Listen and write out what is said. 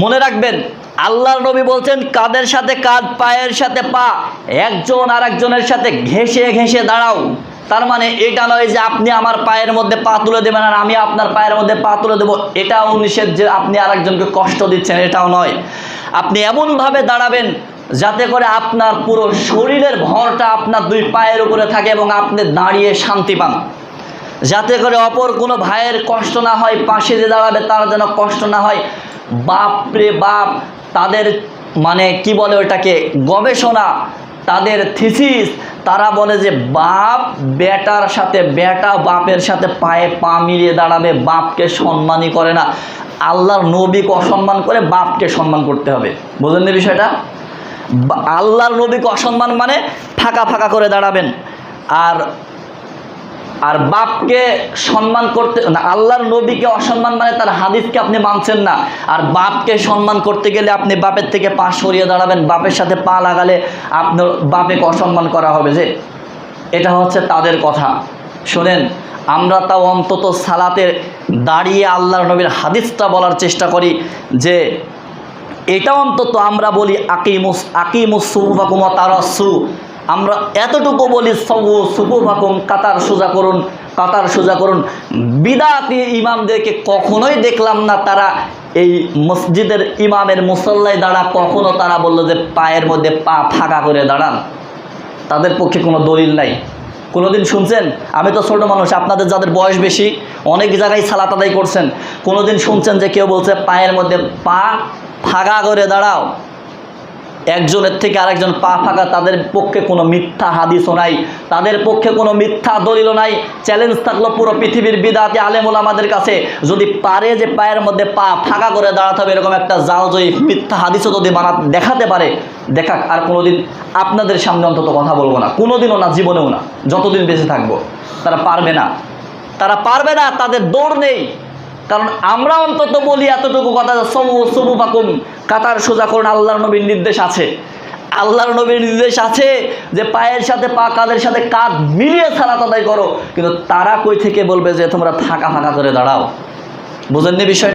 মনে রাখবেন, আল্লাহর নবী বলছেন কাঁধের সাথে কাঁধ, পায়ের সাথে পা, একজন আর একজনের সাথে ঘেঁষে ঘেঁষে দাঁড়াও। তার মানে এটা নয় যে আপনি আমার পায়ের মধ্যে পা তুলে দেবেন আর আমি আপনার পায়ের মধ্যে পা তুলে দেবো, এটাও নিষেধ যে আপনি আরেকজনকে কষ্ট দিচ্ছেন, এটাও নয়। আপনি এমনভাবে দাঁড়াবেন যাতে করে আপনার পুরো শরীরের ভরটা আপনার দুই পায়ের উপরে থাকে এবং আপনি দাঁড়িয়ে শান্তি পান, যাতে করে অপর কোনো ভাইয়ের কষ্ট না হয়, পাশে যে দাঁড়াবে তার যেন কষ্ট না হয়। বাপ রে বাপ, তাদের মানে কি বলে ওটাকে, গবেষণা, তাদের থিসিস, তারা বলে যে বাপ বেটার সাথে, বেটা বাপের সাথে পায়ে পা মিলিয়ে দাঁড়াবে, বাপকে সম্মানই করে না। আল্লাহর নবীকে অসম্মান করে বাপকে সম্মান করতে হবে, বুঝলেন না বিষয়টা? আল্লাহর নবীকে অসম্মান মানে ফাঁকা ফাঁকা করে দাঁড়াবেন। আর বাপকে সম্মান করতে না, আল্লাহর নবীকে অসম্মান মানে তার হাদিসকে আপনি মানছেন না। আর বাপকে সম্মান করতে গেলে আপনি বাপের থেকে পা সরিয়ে দাঁড়াবেন, বাপের সাথে পা লাগালে আপনার বাপকে অসম্মান করা হবে। যে এটা হচ্ছে তাদের কথা। শোনেন, আমরা তাও অন্তত সালাতে দাঁড়িয়ে আল্লাহর নবীর হাদিসটা বলার চেষ্টা করি, যে এটা অন্তত আমরা বলি আকিমুস সুফুফাকুম ওয়া তারাসসু, আমরা এতটুকু বলি সওয়ু সুফুফাকুম, কাতার সোজা করুন, কাতার সোজা করুন। বিদাতি ইমামদেরকে কখনোই দেখলাম না তারা এই মসজিদের ইমামের মুসল্লায় দাঁড়া কখনো তারা বললো যে পায়ের মধ্যে পা ফাঁকা করে দাঁড়ান। তাদের পক্ষে কোনো দলিল নাই। কোনোদিন শুনছেন? আমি তো ছোটো মানুষ, আপনাদের যাদের বয়স বেশি অনেক জায়গায় সালাত আদায় করছেন, কোনোদিন শুনছেন যে কেউ বলছে পায়ের মধ্যে পা ফাঁকা করে দাঁড়াও? একজনের থেকে আরেকজন পা ফাঁকা, তাদের পক্ষে কোনো মিথ্যা হাদিসও নাই, তাদের পক্ষে কোনো মিথ্যা দলিলও নাই। চ্যালেঞ্জ থাকলো পুরো পৃথিবীর বিদাতি আলেম ওলামাদের কাছে, যদি পারে যে পায়ের মধ্যে পা ফাঁকা করে দাঁড়াতে হবে এরকম একটা জালজয়ী মিথ্যা হাদিসও যদি দেখাতে পারে, দেখাক। আর কোনোদিন আপনাদের সামনে অন্তত কথা বলবো না, কোনোদিনও না, জীবনেও না, যতদিন বেঁচে থাকবো। তারা পারবে না, তারা পারবে না, তাদের দৌড় নেই। কারণ আমরা অন্তত বলি এতটুকু কথা, সুফুফাকুম, কাতার সোজা করুন, আল্লাহর নবীর নির্দেশ আছে। আল্লাহর নবীর নির্দেশ আছে যে পায়ের সাথে পা, কাঁধের সাথে কাঁধ মিলিয়ে সালাত আদায় করো। কিন্তু তারা কই থেকে বলবে যে তোমরা ফাঁকা ফাঁকা করে দাঁড়াও? বুঝেননি বিষয়?